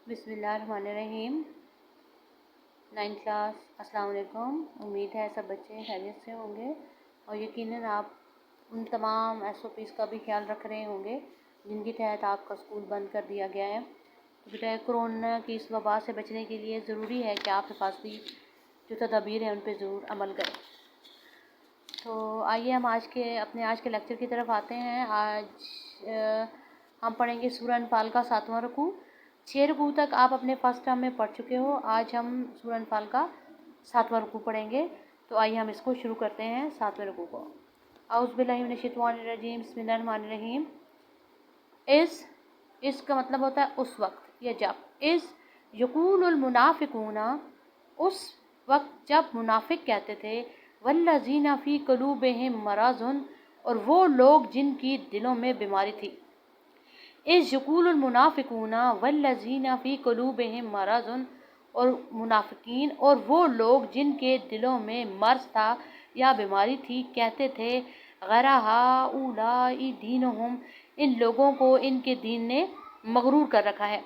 बिस्मिल्लाहिर्रहमानिर्रहीम। 9th class, अस्सलाम वालेकुम। उम्मीद है सब बच्चे खैरियत से होंगे और यकीनन आप उन तमाम SOPs का भी ख्याल रख रहे होंगे जिनके तहत आपका स्कूल बंद कर दिया गया है। तो बेटा, कोरोना की इस वबा से बचने के लिए ज़रूरी है कि आप हिफाजती जो तदाबीर हैं उन पर ज़रूर अमल करें। तो आइए हम आज के लेक्चर की तरफ आते हैं। आज हम पढ़ेंगे सूरह अनफाल का 7वां रुकू। 6 रुकू तक आप अपने फर्स्ट टर्म में पढ़ चुके हो। आज हम सूरह अनफाल का 7वां रुकू पढ़ेंगे। तो आइए हम इसको शुरू करते हैं 7वें रुकू को। औज़ु बिल्लाहि मिनश शैतानिर रजीम, बिस्मिल्लाहिर्रहमानिर्रहीम। इस का मतलब होता है उस वक्त या जब। इस यक़ूलुल मुनाफ़िक़ूना, उस वक्त जब मुनाफिक कहते थे, वल्लज़ीना फ़ी क़ुलूबिहिम मरज़ुन, और वो लोग जिनकी दिलों में बीमारी थी। इस यक़ूलुल मुनाफ़िक़ूना वल्लज़ीना फ़ी क़ुलूबिहिम मरज़ुन, और मुनाफिकीन और वो लोग जिनके दिलों में मर्ज़ था या बीमारी थी कहते थे, गैर हाउलाई दीनुहुम, इन लोगों को इनके दीन ने मगरूर कर रखा है।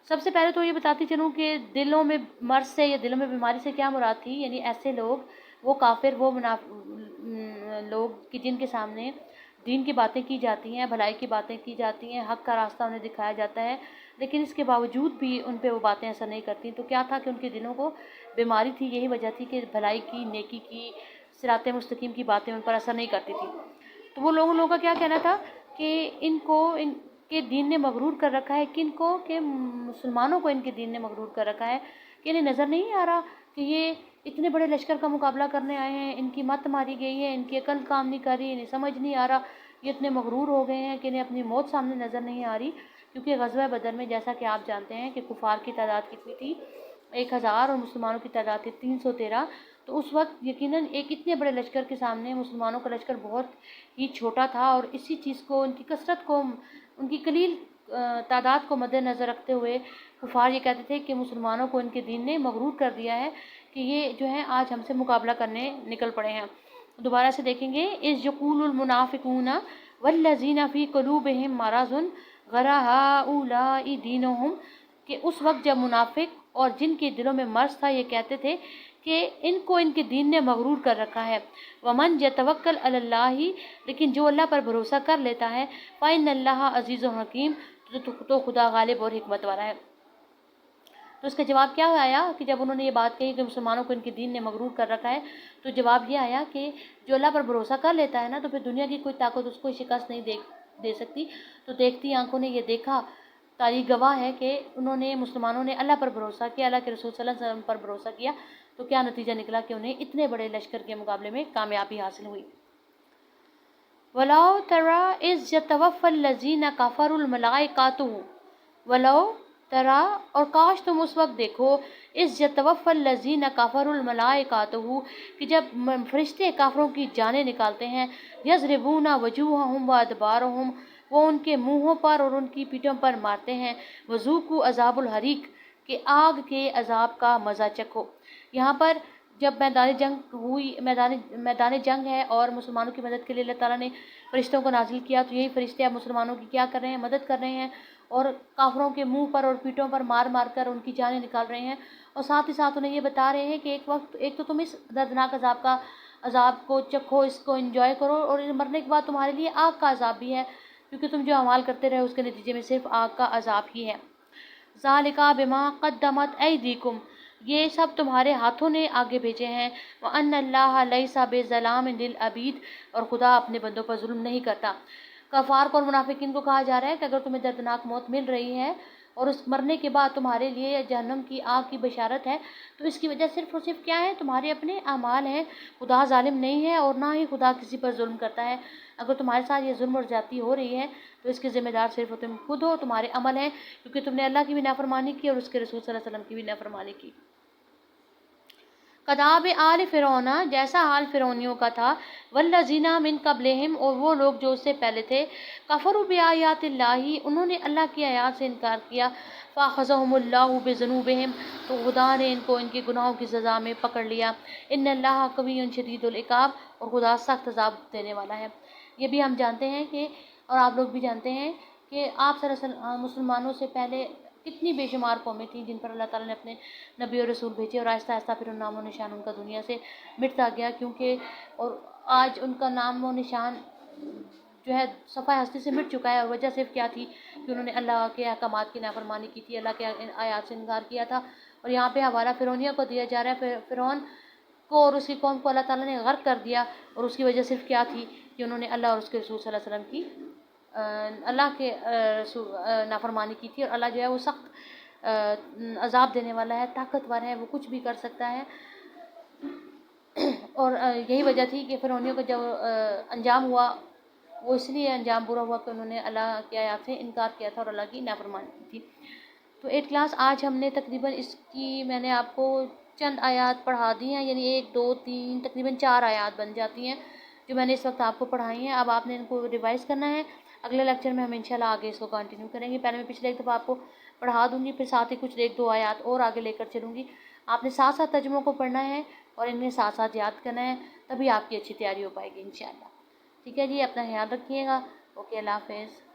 सबसे पहले तो ये बताती चलूँ कि दिलों में मर्ज़ से या दिलों में बीमारी से क्या मुराद थी। यानी ऐसे लोग, वो काफिर, वो लोग कि जिनके सामने दीन की बातें की जाती हैं, भलाई की बातें की जाती हैं, हक़ का रास्ता उन्हें दिखाया जाता है, लेकिन इसके बावजूद भी उन पे वो बातें असर नहीं करती। तो क्या था कि उनके दिलों को बीमारी थी। यही वजह थी कि भलाई की, नेकी की, सिराते मुस्तकीम की बातें उन पर असर नहीं करती थी। तो वो लोगों का क्या कहना था कि इनके दीन ने मगरूर कर रखा है। किनको? कि मुसलमानों को इनके दीन ने मगरूर कर रखा है कि इन्हें नज़र नहीं आ रहा कि ये इतने बड़े लश्कर का मुकाबला करने आए हैं, इनकी मत मारी गई है, इनकी अकल काम नहीं कर रही, इन्हें समझ नहीं आ रहा, ये इतने मगरूर हो गए हैं कि इन्हें अपनी मौत सामने नज़र नहीं आ रही। क्योंकि ग़ज़वा बदर में जैसा कि आप जानते हैं कि कुफ़ार की तादाद कितनी थी, 1000, और मुसलमानों की तादाद थी 313। तो उस वक्त यकीनन एक इतने बड़े लश्कर के सामने मुसलमानों का लश्कर बहुत ही छोटा था, और इसी चीज़ को, उनकी कसरत को, उनकी कलील तादाद को मद्देनज़र रखते हुए कुफ़ार ये कहते थे कि मुसलमानों को इनके दीन ने मगरूर कर दिया है कि ये जो है आज हमसे मुकाबला करने निकल पड़े हैं। दोबारा से देखेंगे, इस यक़ूलुल मुनाफ़िक़ूना वल्लज़ीना फ़ी क़ुलूबिहिम मरज़ुन गैर हाउलाई दीनुहुम, कि उस वक्त जब मुनाफिक और जिनके दिलों में मर्ज़ था ये कहते थे कि इनको इनके दीन ने मगरूर कर रखा है। वमन यतवक्कल अलल्लाहि, लेकिन जो अल्लाह पर भरोसा कर लेता है, फ़इन्नल्लाह अज़ीज़ुन हकीम, तो खुदा गालिब और हिकमत वाला है। तो इसका जवाब क्या आया कि जब उन्होंने ये बात कही कि मुसलमानों को इनके दीन ने मगरूर कर रखा है, तो जवाब ये आया कि जो अल्लाह पर भरोसा कर लेता है ना, तो फिर दुनिया की कोई ताकत उसको शिकस्त नहीं दे सकती। तो देखती आंखों ने ये देखा, तारीख गवाह है कि उन्होंने, मुसलमानों ने अल्लाह पर भरोसा किया, अल्लाह के रसूल सल्लल्लाहु अलैहि वसल्लम पर भरोसा किया, तो क्या नतीजा निकला कि उन्हें इतने बड़े लश्कर के मुकाबले में कामयाबी हासिल हुई। वलाउ तरा इज़ यतवफ़्फ़ल लज़ीना कफ़रुल मलाइकातु, वलाउ तरा, और काश तुम उस वक्त देखो, इज़ यतवफ़्फ़ल लज़ीना कफ़रुल मलाइकातु, कि जब फरिश्ते काफरों की जानें निकालते हैं, यज़रिबूना वजूहहुम व अदबारहुम, वो उनके मुँहों पर और उनकी पीठों पर मारते हैं, वज़ूक़ू अज़ाबुल हरीक़, कि आग के अज़ाब का मज़ा चखो। यहाँ पर जब मैदान जंग है और मुसलमानों की मदद के लिए अल्लाह ताला ने फरिश्तों को नाजिल किया, तो यही फरिश्ते अब मुसलमानों की क्या कर रहे हैं? मदद कर रहे हैं, और काफरों के मुंह पर और पीठों पर मार मार कर उनकी जानें निकाल रहे हैं। और साथ ही साथ उन्हें ये बता रहे हैं कि एक तो तुम इस दर्दनाक अजाब को चखो, इसको एंजॉय करो, और मरने के बाद तुम्हारे लिए आग का अजाब भी है, क्योंकि तुम जो अमाल करते रहे उसके नतीजे में सिर्फ आग का अजाब ही है। ज़ालिका बिमा क़द्दमत ऐदीकुम, ये सब तुम्हारे हाथों ने आगे भेजे हैं। व अन्नल्लाह लैसा बिज़्ज़लामिन लिल अबीद, और खुदा अपने बंदों पर जुल्म नहीं करता। कफ़ार को और मुनाफिकीन को कहा जा रहा है कि अगर तुम्हें दर्दनाक मौत मिल रही है और उस मरने के बाद तुम्हारे लिए जहन्नम की आग की बशारत है, तो इसकी वजह सिर्फ और सिर्फ क्या है? तुम्हारे अपने अमाल हैं। खुदा जालिम नहीं है और ना ही खुदा किसी पर जुल्म करता है। अगर तुम्हारे साथ ये जुल्म और ज्यादती हो रही है तो इसके ज़िम्मेदार सिर्फ तुम खुद हो, तुम्हारे अमल हैं, क्योंकि तुमने अल्लाह की भी नाफरमानी की और उसके रसूल सल्लल्लाहु अलैहि वसल्लम की भी नाफरमानी की। कदाब आल फ़िरौना, जैसा हाल फ़िरौनियों का था, वल्लज़ीना मिन क़ब्लिहिम, और वो लोग जो उससे पहले थे, कफ़रू बिआयातिल्लाहि, उन्होंने अल्लाह की आयात से इनकार किया, फ़अख़ज़हुमुल्लाहु बिज़ुनूबिहिम, तो खुदा ने इनको इनके गुनाहों की सज़ा में पकड़ लिया। इन्नल्लाह क़विय्युन शदीदुल इक़ाब, और खुदा सख्त अज़ाब देने वाला है। ये भी हम जानते हैं कि, और आप लोग भी जानते हैं कि आप मुसलमानों से पहले کتنی بے شمار قومیں تھیں جن پر اللہ تعالیٰ نے اپنے نبی اور رسول بھیجے، اور آہستہ آہستہ پھر ان نام و نشان ان کا دنیا سے مٹتا گیا، کیونکہ اور آج ان کا نام و نشان جو ہے صفحہ ہستی سے مٹ چکا ہے، اور وجہ صرف کیا تھی کہ انہوں نے اللہ کے احکامات کی نافرمانی کی تھی، اللہ کے آیات سے انکار کیا تھا۔ اور یہاں پہ حوالہ فرعونیہ کو دیا جا رہا ہے، فرعون کو اور اس کی قوم کو اللہ تعالیٰ نے غرق کر دیا، اور اس کی وجہ صرف کیا تھی کہ انہوں نے اللہ اور اس کے رسول صلی اللہ علیہ وسلم کی اللہ کے نافرمانی کی تھی، اور اللہ جو ہے وہ سخت عذاب دینے والا ہے، طاقتور ہے، وہ کچھ بھی کر سکتا ہے۔ اور یہی وجہ تھی کہ فرعونیوں کا جو انجام ہوا وہ اس لیے انجام برا ہوا کہ انہوں نے اللہ کے آیات سے انکار کیا تھا اور اللہ کی نافرمانی کی تھی۔ تو 8 کلاس آج ہم نے تقریباً اس کی میں نے آپ کو چند آیات پڑھا دی ہیں، یعنی 1 2 3 تقریباً 4 آیات بن جاتی ہیں جو میں نے اس وقت آپ کو پڑھائی ہیں۔ اب آپ نے ان کو ریوائز کرنا ہے، اگلے لیکچر میں ہم انشاءاللہ آگے اس کو کنٹینیو کریں گے۔ پہلے میں پچھلے ایک دفعہ آپ کو پڑھا دوں گی، پھر ساتھ ہی کچھ 1 2 آیات اور آگے لے کر چلوں گی۔ آپ نے ساتھ ساتھ ترجموں کو پڑھنا ہے اور ان میں ساتھ ساتھ یاد کرنا ہے، تبھی آپ کی اچھی تیاری ہو پائے گی انشاءاللہ۔ ٹھیک ہے جی، اپنا خیال رکھیے گا۔ اوکے، اللہ حافظ۔